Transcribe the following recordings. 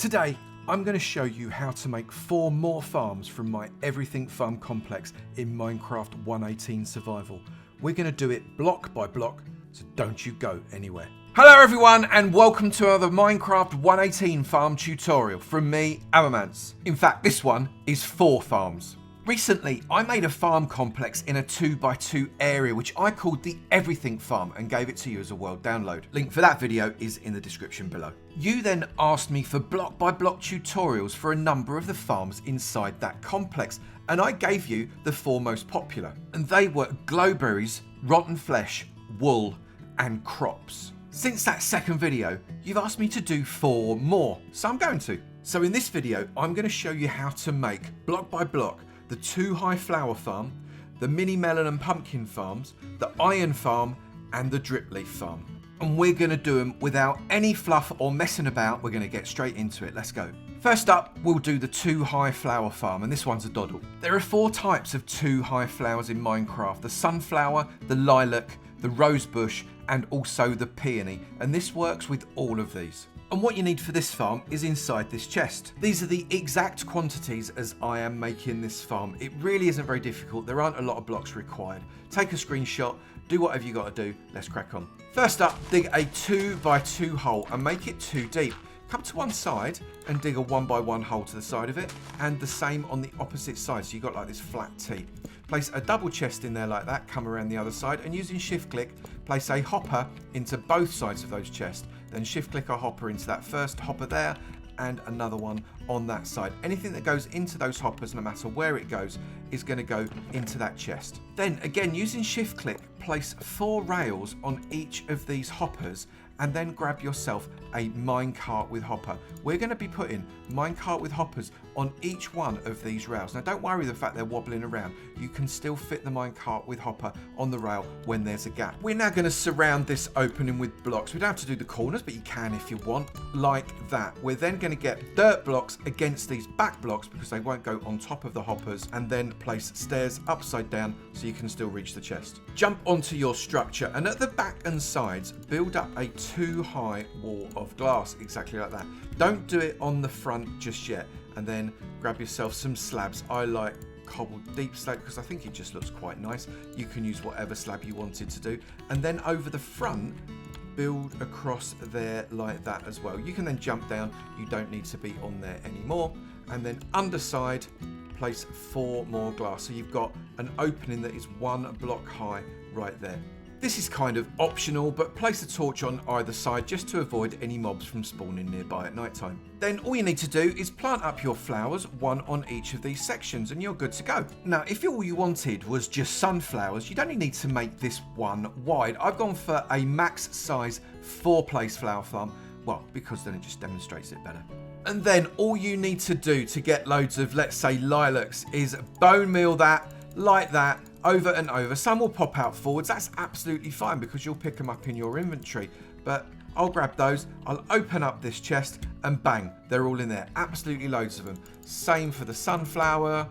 Today, I'm going to show you how to make 4 more farms from my Everything Farm complex in Minecraft 1.18 Survival. We're going to do it block by block, so don't you go anywhere. Hello everyone and welcome to another Minecraft 1.18 farm tutorial from me, Avomance. In fact, this one is 4 farms. Recently, I made a farm complex in a 2x2 area which I called the Everything Farm and gave it to you as a world download. Link for that video is in the description below. You then asked me for block by block tutorials for a number of the farms inside that complex, and I gave you the 4 most popular. And they were glowberries, rotten flesh, wool, and crops. Since that second video, you've asked me to do 4 more, so I'm going to. So in this video, I'm going to show you how to make, block by block, the 2 high flower farm, the mini melon and pumpkin farms, the iron farm, and the Dripleaf Farm. And we're going to do them without any fluff or messing about. We're going to get straight into it. Let's go. First up, we'll do the 2 high flower farm, and this one's a doddle. There are 4 types of 2 high flowers in Minecraft: the sunflower, the lilac, the rosebush, and also the peony, and this works with all of these. And what you need for this farm is inside this chest. These are the exact quantities as I am making this farm. It really isn't very difficult. There aren't a lot of blocks required. Take a screenshot, do whatever you got to do. Let's crack on. First up, dig a 2x2 hole and make it 2 deep. Come to one side and dig a 1x1 hole to the side of it, and the same on the opposite side, so you've got like this flat T. Place a double chest in there like that, come around the other side, and using shift click, place a hopper into both sides of those chests. Then shift click a hopper into that first hopper there, and another one on that side. Anything that goes into those hoppers, no matter where it goes, is going to go into that chest. Then again, using shift click, place 4 rails on each of these hoppers, and then grab yourself a minecart with hopper. We're going to be putting minecart with hoppers on each one of these rails. Now don't worry the fact they're wobbling around. You can still fit the minecart with hopper on the rail when there's a gap. We're now going to surround this opening with blocks. We don't have to do the corners, but you can if you want, like that. We're then going to get dirt blocks against these back blocks because they won't go on top of the hoppers, and then place stairs upside down so you can still reach the chest. Jump onto your structure, and at the back and sides, build up a 2 high wall of glass, exactly like that. Don't do it on the front just yet, and then grab yourself some slabs. I like cobbled deep slab because I think it just looks quite nice. You can use whatever slab you wanted to do, and then over the front build across there like that as well. You can then jump down, you don't need to be on there anymore, and then underside place 4 more glass, so you've got an opening that is 1 block high right there. This is kind of optional, but place a torch on either side just to avoid any mobs from spawning nearby at night time. Then all you need to do is plant up your flowers, 1 on each of these sections, and you're good to go. Now, if all you wanted was just sunflowers, you don't need to make this one wide. I've gone for a max size 4-place flower farm, well, because then it just demonstrates it better. And then all you need to do to get loads of, let's say, lilacs is bone meal that, like that, over and over. Some will pop out forwards. That's absolutely fine because you'll pick them up in your inventory. But I'll grab those, I'll open up this chest, and bang, they're all in there. Absolutely loads of them. Same for the sunflower,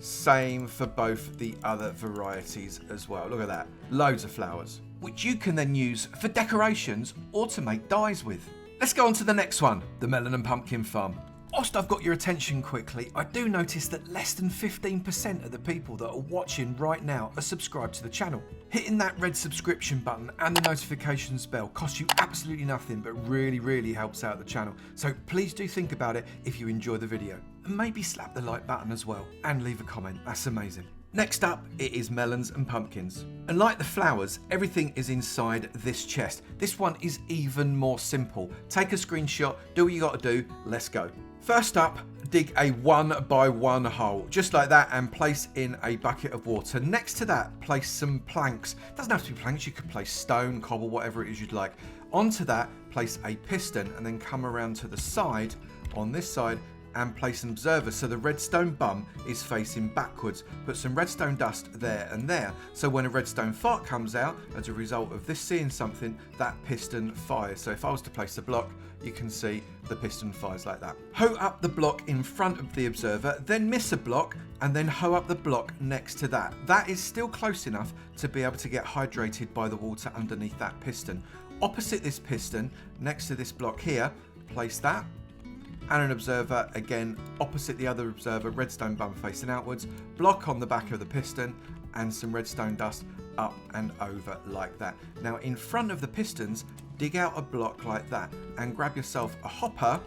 same for both the other varieties as well. Look at that. Loads of flowers, which you can then use for decorations or to make dyes with. Let's go on to the next one, the melon and pumpkin farm. Whilst I've got your attention quickly, I do notice that less than 15% of the people that are watching right now are subscribed to the channel. Hitting that red subscription button and the notifications bell costs you absolutely nothing, but really helps out the channel. So please do think about it if you enjoy the video. And maybe slap the like button as well and leave a comment, that's amazing. Next up, it is melons and pumpkins. And like the flowers, everything is inside this chest. This one is even more simple. Take a screenshot, do what you got to do, let's go. First up, dig a 1x1 hole, just like that, and place in a bucket of water. Next to that, place some planks. It doesn't have to be planks, you could place stone, cobble, whatever it is you'd like. Onto that, place a piston, and then come around to the side, on this side, and place an observer so the redstone bum is facing backwards. Put some redstone dust there and there, so when a redstone fart comes out as a result of this seeing something, that piston fires. So if I was to place a block, you can see the piston fires like that. Hoe up the block in front of the observer, then miss a block, and then hoe up the block next to that. That is still close enough to be able to get hydrated by the water underneath that piston. Opposite this piston, next to this block here, place that, and an observer, again opposite the other observer, redstone bump facing outwards, block on the back of the piston, and some redstone dust up and over like that. Now in front of the pistons, dig out a block like that and grab yourself a hopper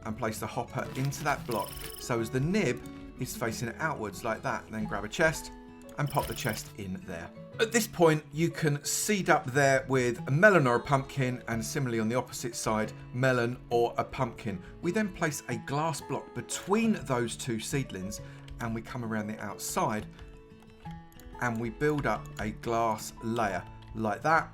and place the hopper into that block so as the nib is facing it outwards like that. And then grab a chest and pop the chest in there. At this point, you can seed up there with a melon or a pumpkin, and similarly on the opposite side, melon or a pumpkin. We then place a glass block between those two seedlings, and we come around the outside and we build up a glass layer like that,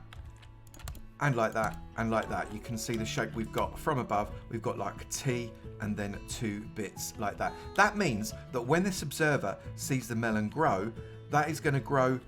and like that, and like that. You can see the shape we've got from above. We've got like a T and then two bits like that. That means that when this observer sees the melon grow, that is going to grow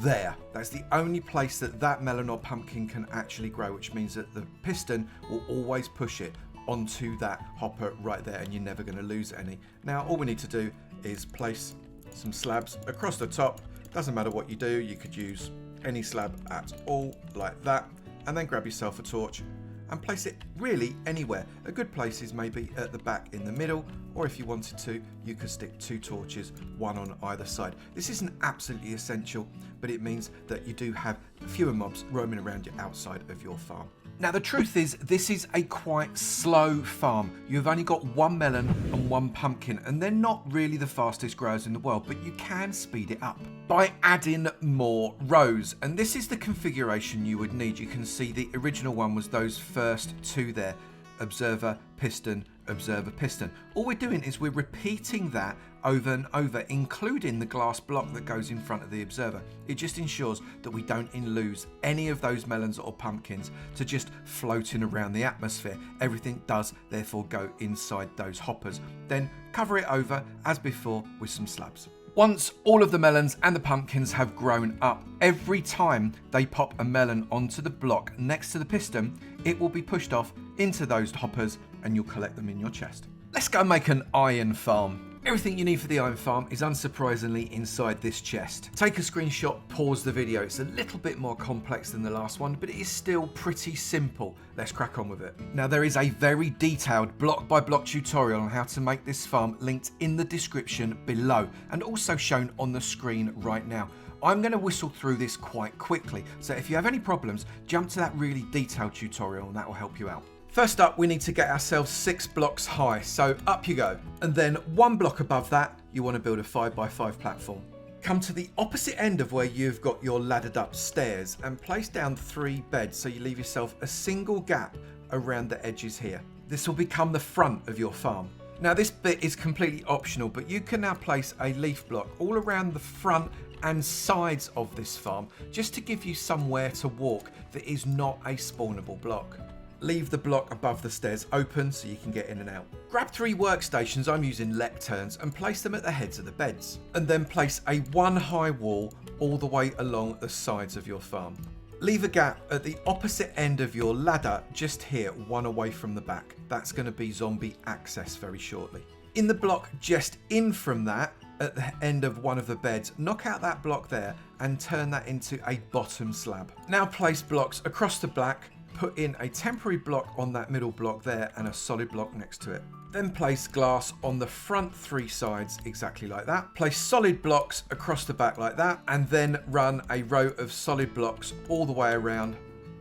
there. That's the only place that that melon or pumpkin can actually grow, which means that the piston will always push it onto that hopper right there, and you're never going to lose any. Now all we need to do is place some slabs across the top. Doesn't matter what you do, you could use any slab at all like that, and then grab yourself a torch and place it really anywhere. A good place is maybe at the back in the middle, or if you wanted to, you could stick two torches, one on either side. This isn't absolutely essential, but it means that you do have fewer mobs roaming around your outside of your farm. Now the truth is, this is a quite slow farm. You've only got one melon and one pumpkin, and they're not really the fastest growers in the world, but you can speed it up by adding more rows. And this is the configuration you would need. You can see the original one was those first two there: observer, piston, observer, piston. All we're doing is we're repeating that over and over, including the glass block that goes in front of the observer. It just ensures that we don't lose any of those melons or pumpkins to just floating around the atmosphere. Everything does therefore go inside those hoppers. Then cover it over as before with some slabs. Once all of the melons and the pumpkins have grown up, every time they pop a melon onto the block next to the piston, it will be pushed off into those hoppers and you'll collect them in your chest. Let's go make an iron farm. Everything you need for the iron farm is unsurprisingly inside this chest. Take a screenshot, pause the video. It's a little bit more complex than the last one, but it is still pretty simple. Let's crack on with it. Now there is a very detailed block by block tutorial on how to make this farm linked in the description below and also shown on the screen right now. I'm going to whistle through this quite quickly, so if you have any problems, jump to that really detailed tutorial and that will help you out. First up, we need to get ourselves 6 blocks high, so up you go. And then 1 block above that, you want to build a 5x5 platform. Come to the opposite end of where you've got your laddered up stairs and place down 3 beds so you leave yourself a single gap around the edges here. This will become the front of your farm. Now this bit is completely optional, but you can now place a leaf block all around the front and sides of this farm just to give you somewhere to walk that is not a spawnable block. Leave the block above the stairs open so you can get in and out. Grab 3 workstations, I'm using lecterns, and place them at the heads of the beds. And then place a 1 high wall all the way along the sides of your farm. Leave a gap at the opposite end of your ladder, just here, 1 away from the back. That's going to be zombie access very shortly. In the block just in from that, at the end of one of the beds, knock out that block there and turn that into a bottom slab. Now place blocks across the back. Put in a temporary block on that middle block there and a solid block next to it. Then place glass on the front 3 sides exactly like that. Place solid blocks across the back like that, and then run a row of solid blocks all the way around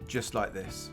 just like this.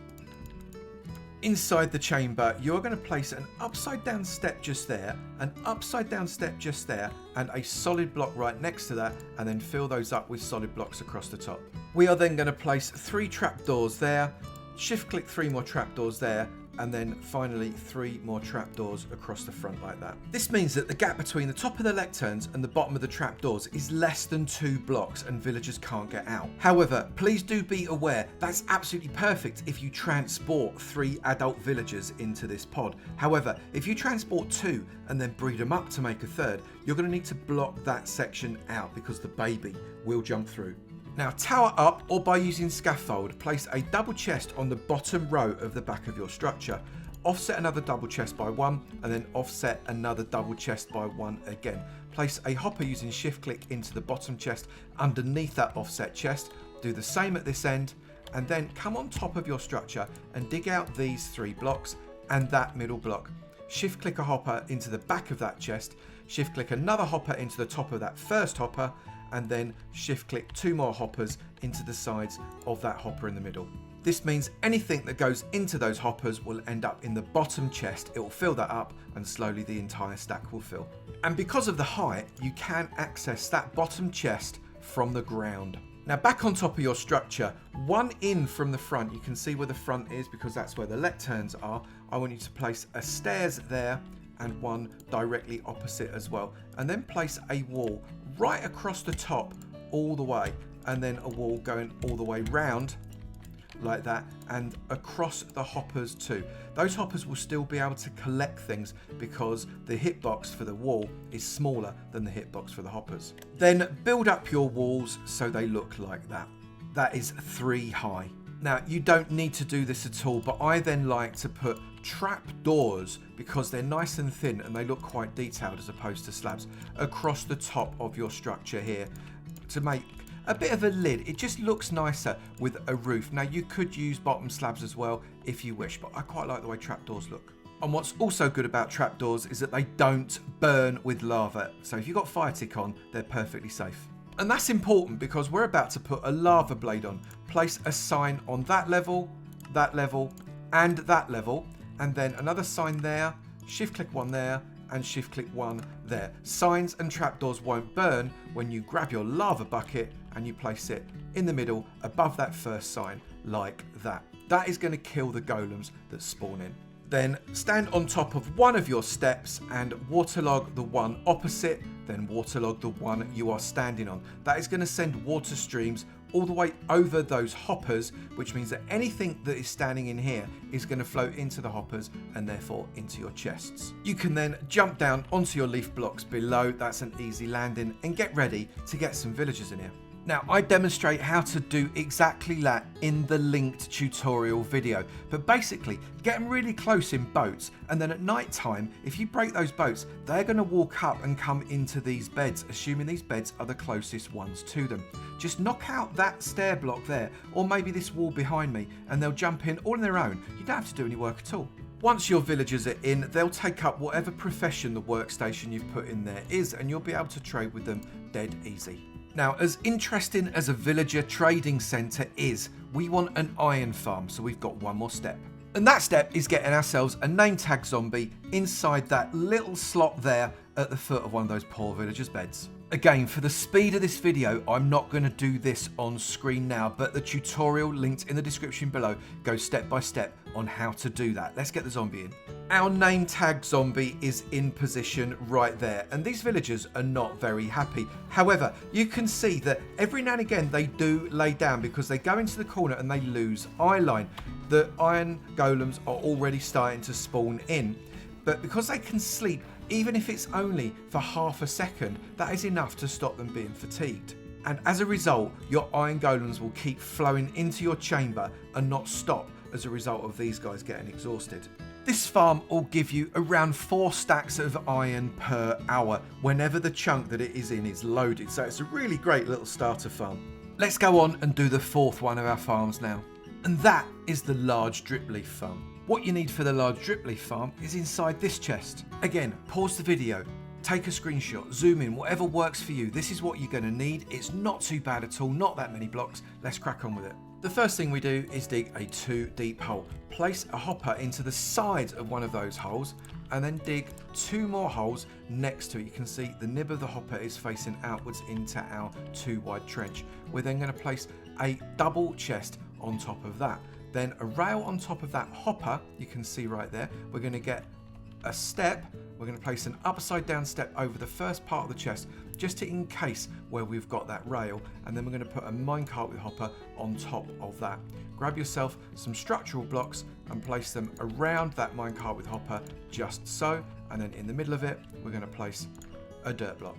Inside the chamber, you're going to place an upside down step just there, an upside down step just there, and a solid block right next to that, and then fill those up with solid blocks across the top. We are then going to place 3 trapdoors there, shift click 3 more trapdoors there, and then finally 3 more trapdoors across the front like that. This means that the gap between the top of the lecterns and the bottom of the trapdoors is less than 2 blocks and villagers can't get out. However, please do be aware that's absolutely perfect if you transport 3 adult villagers into this pod. However, if you transport 2 and then breed them up to make a 3rd, you're going to need to block that section out because the baby will jump through. Now tower up, or by using scaffold, place a double chest on the bottom row of the back of your structure. Offset another double chest by 1, and then offset another double chest by 1 again. Place a hopper using shift click into the bottom chest underneath that offset chest. Do the same at this end, and then come on top of your structure and dig out these 3 blocks and that middle block. shift click a hopper into the back of that chest, shift click another hopper into the top of that first hopper, and then shift click 2 more hoppers into the sides of that hopper in the middle. This means anything that goes into those hoppers will end up in the bottom chest. It will fill that up and slowly the entire stack will fill. And because of the height, you can access that bottom chest from the ground. Now back on top of your structure, one in from the front, you can see where the front is because that's where the lecterns are. I want you to place a stairs there and one directly opposite as well. And then place a wall right across the top all the way, and then a wall going all the way round like that and across the hoppers too. Those hoppers will still be able to collect things because the hitbox for the wall is smaller than the hitbox for the hoppers. Then build up your walls so they look like that. That is 3 high. Now you don't need to do this at all, but I then like to put trap doors because they're nice and thin and they look quite detailed as opposed to slabs across the top of your structure here to make a bit of a lid. It just looks nicer with a roof. Now you could use bottom slabs as well if you wish, but I quite like the way trapdoors look. And what's also good about trapdoors is that they don't burn with lava. So if you've got fire tick on, they're perfectly safe. And that's important because we're about to put a lava blade on. Place a sign on that level, and that level, and then another sign there, shift click one there, and shift click one there. Signs and trapdoors won't burn when you grab your lava bucket and you place it in the middle above that first sign like that. That is going to kill the golems that spawn in. Then stand on top of one of your steps and waterlog the one opposite, then waterlog the one you are standing on. That is going to send water streams all the way over those hoppers, which means that anything that is standing in here is going to flow into the hoppers and therefore into your chests. You can then jump down onto your leaf blocks below. That's an easy landing, and get ready to get some villagers in here. Now, I demonstrate how to do exactly that in the linked tutorial video, but basically get them really close in boats, and then at night time, if you break those boats, they're going to walk up and come into these beds, assuming these beds are the closest ones to them. Just knock out that stair block there, or maybe this wall behind me, and they'll jump in all on their own. You don't have to do any work at all. Once your villagers are in, they'll take up whatever profession the workstation you've put in there is, and you'll be able to trade with them dead easy. Now, as interesting as a villager trading centre is, we want an iron farm, so we've got one more step. And that step is getting ourselves a name tag zombie inside that little slot there at the foot of one of those poor villagers' beds. Again, for the speed of this video, I'm not going to do this on screen now, but the tutorial linked in the description below goes step by step on how to do that. Let's get the zombie in. Our name tag zombie is in position right there, and these villagers are not very happy. However, you can see that every now and again they do lay down because they go into the corner and they lose eye line. The iron golems are already starting to spawn in, but because they can sleep, even if it's only for half a second, that is enough to stop them being fatigued. And as a result, your iron golems will keep flowing into your chamber and not stop as a result of these guys getting exhausted. This farm will give you around 4 stacks of iron per hour whenever the chunk that it is in is loaded. So it's a really great little starter farm. Let's go on and do the 4th one of our farms now. And that is the large Dripleaf Farm. What you need for the large Dripleaf Farm is inside this chest. Again, pause the video, take a screenshot, zoom in, whatever works for you. This is what you're going to need. It's not too bad at all, not that many blocks. Let's crack on with it. The first thing we do is dig a 2 deep hole. Place a hopper into the sides of one of those holes and then dig 2 more holes next to it. You can see the nib of the hopper is facing outwards into our 2 wide trench. We're then going to place a double chest on top of that. Then a rail on top of that hopper, you can see right there. We're going to get a step. We're going to place an upside down step over the first part of the chest, just to encase where we've got that rail. And then we're going to put a minecart with hopper on top of that. Grab yourself some structural blocks and place them around that minecart with hopper, just so. And then in the middle of it, we're going to place a dirt block.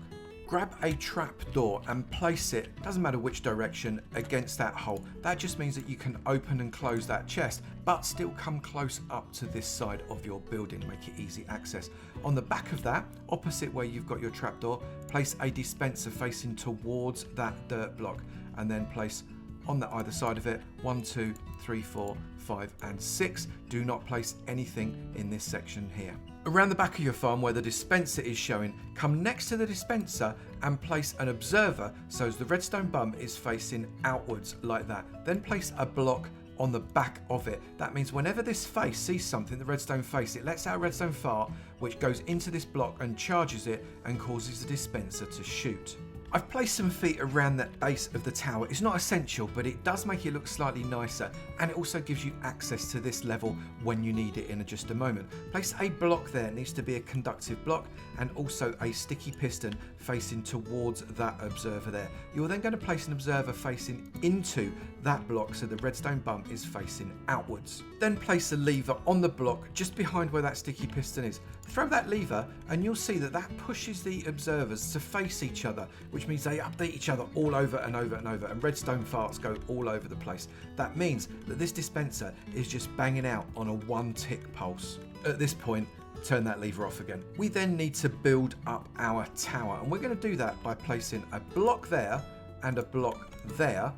Grab a trap door and place it, doesn't matter which direction, against that hole. That just means that you can open and close that chest, but still come close up to this side of your building, make it easy access. On the back of that, opposite where you've got your trap door, place a dispenser facing towards that dirt block, and then place on the either side of it. 1, 2, 3, 4, 5 and 6. Do not place anything in this section here. Around the back of your farm where the dispenser is showing, come next to the dispenser and place an observer so as the redstone bum is facing outwards like that. Then place a block on the back of it. That means whenever this face sees something, the redstone face, it lets out a redstone fart which goes into this block and charges it and causes the dispenser to shoot. I've placed some feet around the base of the tower. It's not essential, but it does make it look slightly nicer, and it also gives you access to this level when you need it in just a moment. Place a block there. It needs to be a conductive block, and also a sticky piston facing towards that observer there. You're then going to place an observer facing into that block so the redstone bum is facing outwards. Then place a lever on the block just behind where that sticky piston is. Throw that lever and you'll see that that pushes the observers to face each other, which means they update each other all over and over and over, and redstone farts go all over the place. That means that this dispenser is just banging out on a 1 tick pulse. At this point, turn that lever off again. We then need to build up our tower, and we're going to do that by placing a block there and a block there,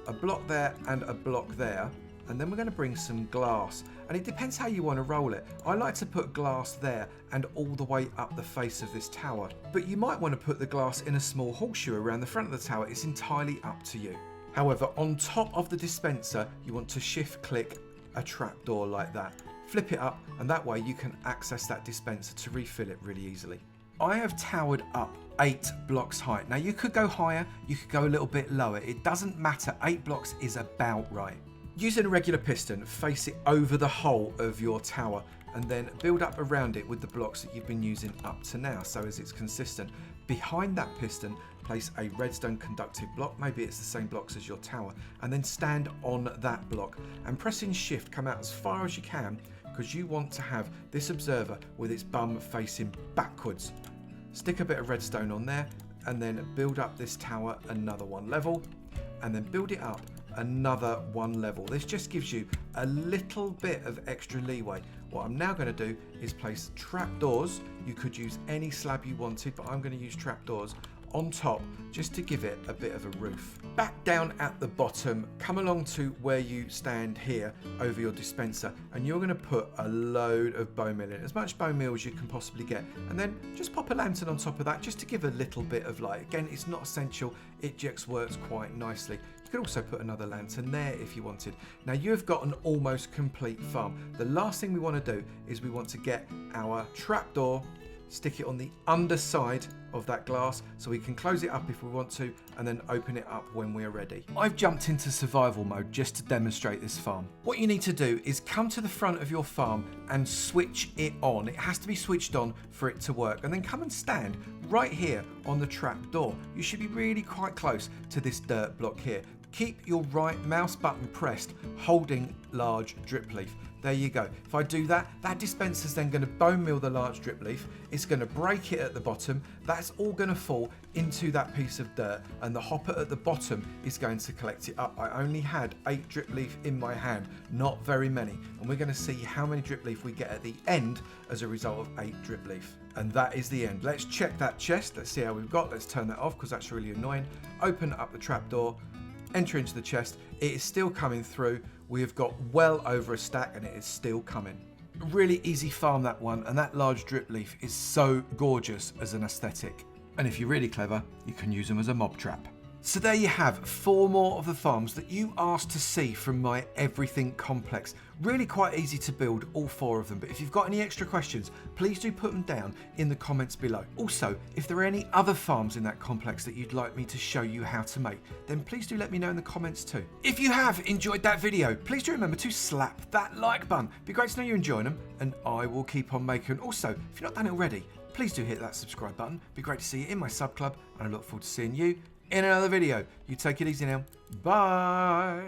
a block there and a block there, and then we're going to bring some glass, and it depends how you want to roll it. I like to put glass there and all the way up the face of this tower, but you might want to put the glass in a small horseshoe around the front of the tower. It's entirely up to you. However, on top of the dispenser you want to shift click a trapdoor like that. Flip it up, and that way you can access that dispenser to refill it really easily. I have towered up 8 blocks height. Now you could go higher, you could go a little bit lower. It doesn't matter, 8 blocks is about right. Using a regular piston, face it over the whole of your tower and then build up around it with the blocks that you've been using up to now so as it's consistent. Behind that piston, place a redstone conductive block, maybe it's the same blocks as your tower, and then stand on that block and pressing shift come out as far as you can because you want to have this observer with its bum facing backwards. Stick a bit of redstone on there and then build up this tower another 1 level and then build it up another 1 level. This just gives you a little bit of extra leeway. What I'm now going to do is place trapdoors. You could use any slab you wanted, but I'm going to use trapdoors on top just to give it a bit of a roof. Back down at the bottom, come along to where you stand here over your dispenser, and you're going to put a load of bone meal in, as much bone meal as you can possibly get, and then just pop a lantern on top of that just to give a little bit of light. Again, it's not essential, it just works quite nicely. You could also put another lantern there if you wanted. Now you've got an almost complete farm. The last thing we want to do is we want to get our trapdoor, stick it on the underside of that glass so we can close it up if we want to and then open it up when we're ready. I've jumped into survival mode just to demonstrate this farm. What you need to do is come to the front of your farm and switch it on. It has to be switched on for it to work, and then come and stand right here on the trap door. You should be really quite close to this dirt block here. Keep your right mouse button pressed, holding large drip leaf. There you go. If I do that, that dispenser's then going to bone meal the large drip leaf. It's going to break it at the bottom. That's all going to fall into that piece of dirt, and the hopper at the bottom is going to collect it up. I only had 8 drip leaf in my hand, not very many. And we're going to see how many drip leaf we get at the end as a result of 8 drip leaf. And that is the end. Let's check that chest. Let's see how we've got. Let's turn that off because that's really annoying. Open up the trapdoor. Enter into the chest. It is still coming through. We have got well over a stack and it is still coming. A really easy farm, that one, and that large drip leaf is so gorgeous as an aesthetic. And if you're really clever, you can use them as a mob trap. So there you have 4 more of the farms that you asked to see from my everything complex. Really quite easy to build, all 4 of them, but if you've got any extra questions, please do put them down in the comments below. Also, if there are any other farms in that complex that you'd like me to show you how to make, then please do let me know in the comments too. If you have enjoyed that video, please do remember to slap that like button. It'd be great to know you're enjoying them, and I will keep on making. Also, if you've not done it already, please do hit that subscribe button. It'd be great to see you in my sub club, and I look forward to seeing you in another video. You take it easy now. Bye.